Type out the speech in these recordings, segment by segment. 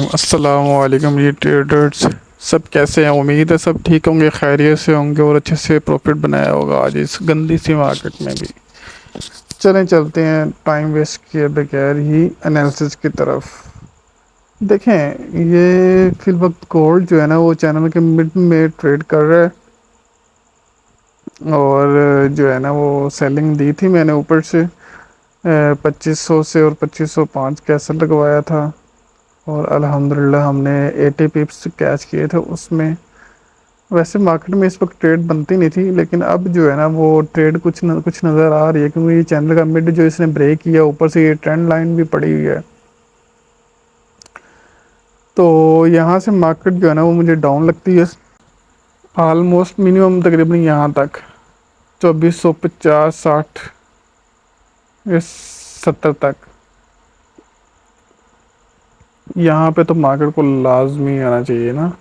अस्सलामुअलैकुम ये ट्रेडर्स। सब कैसे हैं? उम्मीद है सब ठीक होंगे, खैरियत से होंगे और अच्छे से प्रॉफिट बनाया होगा आज इस गंदी सी मार्केट में भी। चलें चलते हैं टाइम वेस्ट किए बगैर ही एनालिसिस की तरफ। देखें, ये फिल वक्त गोल्ड जो है ना वो चैनल के मिड में ट्रेड कर रहा है और जो है ना वो सेलिंग दी थी मैंने ऊपर से 2500 से और 2505 कैसे लगवाया था और अल्हम्दुलिल्लाह हमने 80 पिप्स कैच किए थे उसमें। वैसे मार्केट में इस वक्त ट्रेड बनती नहीं थी, लेकिन अब जो है ना वो ट्रेड कुछ नज़र आ रही है, क्योंकि ये चैनल का मिड जो इसने ब्रेक किया, ऊपर से ये ट्रेंड लाइन भी पड़ी हुई है। तो यहाँ से मार्केट जो है ना वो मुझे डाउन लगती है ऑलमोस्ट मिनिमम तकरीबन यहाँ तक 2450 60 या 70 तक। यहाँ पे तो मार्केट को लाजमी आना चाहिए ना,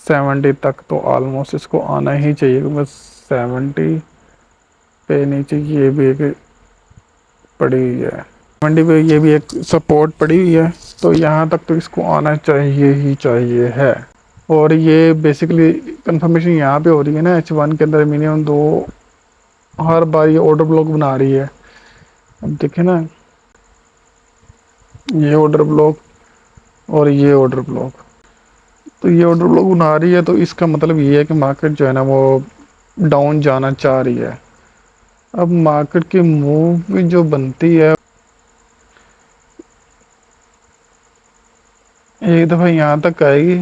70 तक तो ऑलमोस्ट इसको आना ही चाहिए, क्योंकि 70 पे नीचे ये भी एक पड़ी हुई है, मंडी पे ये भी एक सपोर्ट पड़ी हुई है, तो यहाँ तक तो इसको आना चाहिए ही चाहिए है। और ये बेसिकली कंफर्मेशन यहाँ पे हो रही है ना, H1 के अंदर मिनिमम दो हर बार ये ऑर्डर ब्लॉक बना रही है। अब देखे ना, ये ऑर्डर ब्लॉक और ये ऑर्डर ब्लॉक, तो ये ऑर्डर ब्लॉक बना रही है, तो इसका मतलब ये है कि मार्केट जो है ना वो डाउन जाना चाह रही है। अब मार्केट की मूव जो बनती है, एक दफ़ा यहाँ तक आएगी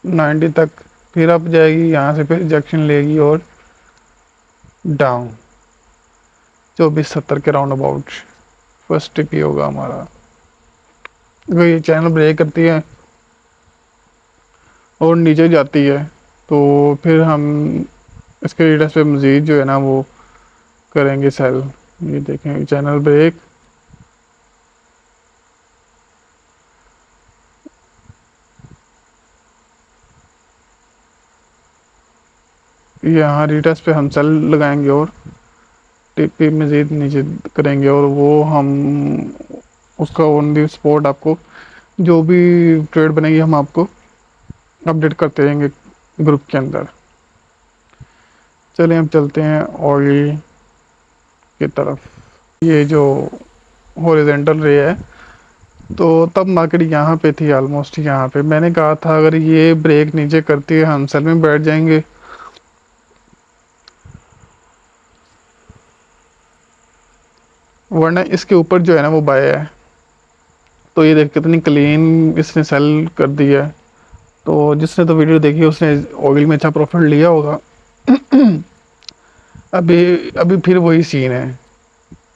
90 तक, फिर अप जाएगी, यहाँ से फिर रिजेक्शन लेगी और डाउन 2470 के राउंड अबाउट फर्स्ट टिप ही होगा हमारा। अगर ये चैनल ब्रेक करती है और नीचे जाती है तो फिर हम इसके रेटस पे मज़ीद जो है ना वो करेंगे सेल। ये देखें चैनल ब्रेक, यहाँ रिटर्स पे हम सेल लगाएंगे और टिप पे मज़ीद नीचे करेंगे, और वो हम उसका ऑन दी स्पॉट आपको जो भी ट्रेड बनेगी हम आपको अपडेट करते रहेंगे ग्रुप के अंदर। चलिए अब चलते हैं ऑयल की तरफ। ये जो हॉरिजॉन्टल रे है, तो तब मार्केट यहाँ पे थी ऑलमोस्ट, यहाँ पे मैंने कहा था अगर ये ब्रेक नीचे करती है हम सेल में बैठ जाएंगे। वरना इसके ऊपर जो है ना वो बाय है, तो ये देख कितनी क्लीन इसने सेल कर दी है। तो जिसने तो वीडियो देखी उसने ऑयल में अच्छा प्रॉफिट लिया होगा। अभी अभी फिर वही सीन है,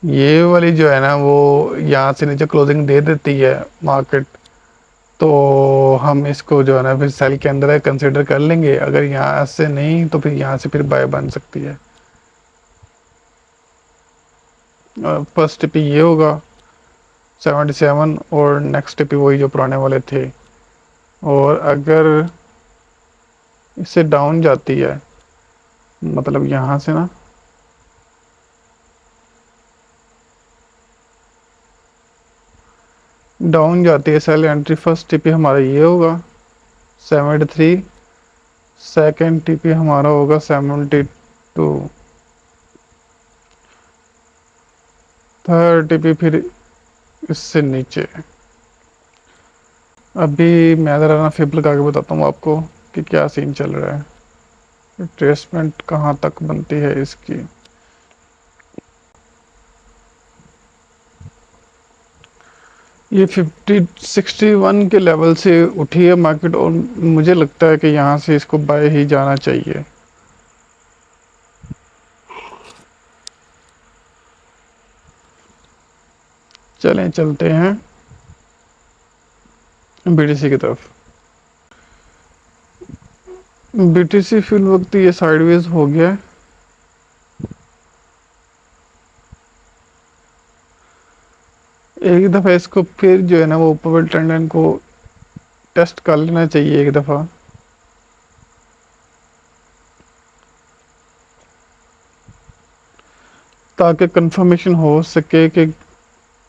ये वाली जो है ना वो यहाँ से नीचे क्लोजिंग दे देती है मार्केट, तो हम इसको जो है ना फिर सेल के अंदर कंसिडर कर लेंगे। अगर यहाँ से नहीं तो फिर यहाँ से फिर बाय बन सकती है। फर्स्ट टिप ये होगा 77, और नेक्स्ट टिप वही जो पुराने वाले थे। और अगर इससे डाउन जाती है, मतलब यहाँ से ना, डाउन जाती है सेल एंट्री, फर्स्ट टिपी हमारा ये होगा 73, सेकेंड टिपी हमारा होगा 72, थर्ड टिपी फिर इससे नीचे। अभी मैं ज़रा ना फिप लगा के बताता हूँ आपको कि क्या सीन चल रहा है, रिट्रेसमेंट कहाँ तक बनती है इसकी। ये 50 61 के लेवल से उठी है मार्केट, और मुझे लगता है कि यहाँ से इसको बाय ही जाना चाहिए। चलें चलते हैं बीटीसी की तरफ। बीटीसी फिल वक्त ये साइडवेज हो गया है, एक दफ़ा इसको फिर जो है ना वो ऊपर ट्रेंड लाइन को टेस्ट कर लेना चाहिए एक दफ़ा। ताकि कंफर्मेशन हो सके कि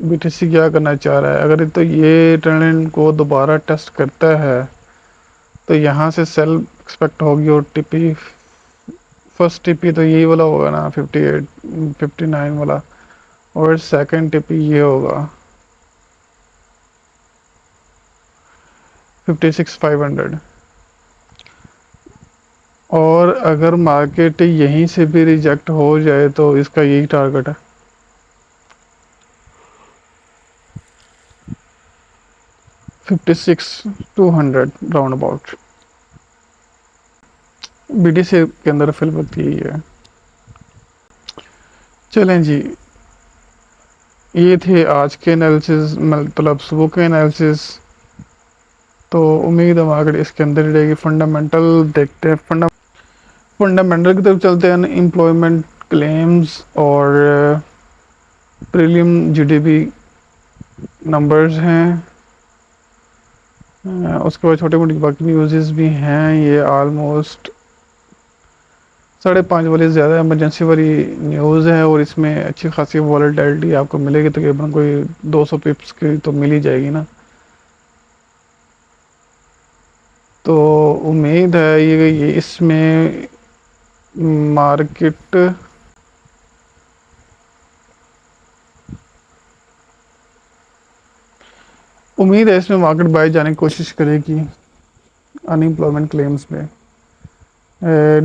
बीटीसी क्या करना चाह रहा है? अगर तो ये ट्रेंड को दोबारा टेस्ट करता है तो यहाँ से सेल एक्सपेक्ट होगी, और टीपी फर्स्ट टीपी तो यही वाला होगा ना, 58 59 वाला, और सेकंड टीपी ये होगा 56 500। और अगर मार्केट यहीं से भी रिजेक्ट हो जाए तो इसका यही टारगेट है, 56 200 राउंड अबाउट। बीटीसी के अंदर फिल होती ही है। चलें जी, ये थे आज के एनालिसिस, मतलब सुबह के एनालिसिस। तो उम्मीद है मार्केट इसके अंदर ही रहेगी। फंडामेंटल देखते हैं, फंडामेंटल की तरफ चलते हैं। एम्प्लॉयमेंट क्लेम्स और प्रीलिम जीडीपी नंबर्स हैं। उसके बाद छोटे मोटे बाकी न्यूज़ भी हैं। ये ऑलमोस्ट 5:30 वाली ज़्यादा इमरजेंसी वाली न्यूज़ है, और इसमें अच्छी खासी वॉलेटिलिटी आपको मिलेगी, तकरीबन कोई 200 पिप्स की तो मिल ही जाएगी ना। तो उम्मीद है ये इसमें मार्केट उम्मीद है इसमें मार्केट बाय जाने की कोशिश करेगी अनएम्प्लॉयमेंट क्लेम्स में।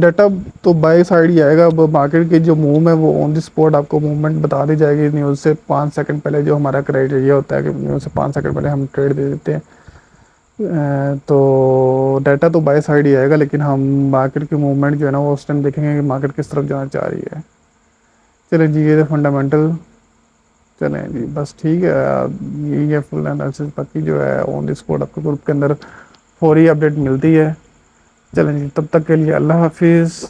डाटा तो बाय साइड ही आएगा। अब मार्केट की जो मूव है वो ऑन द स्पॉट आपको मूवमेंट बता दी जाएगी न्यूज़ से 5 सेकंड पहले। जो हमारा क्राइटेरिया होता है कि न्यूज़ से 5 सेकंड पहले हम ट्रेड दे देते हैं। तो डाटा तो बाय साइड ही आएगा, लेकिन हम मार्केट की मूवमेंट जो है ना वो उस टाइम देखेंगे कि मार्केट किस तरफ जाना चाह रही है। चलें जी, ये फंडामेंटल। चलें जी, बस ठीक है। यही है फुल एनालिसिस। बाकी जो है ऑन द स्पॉट आपको ग्रुप के अंदर फौरी अपडेट मिलती है। चलें जी, तब तक के लिए अल्लाह हाफिज़।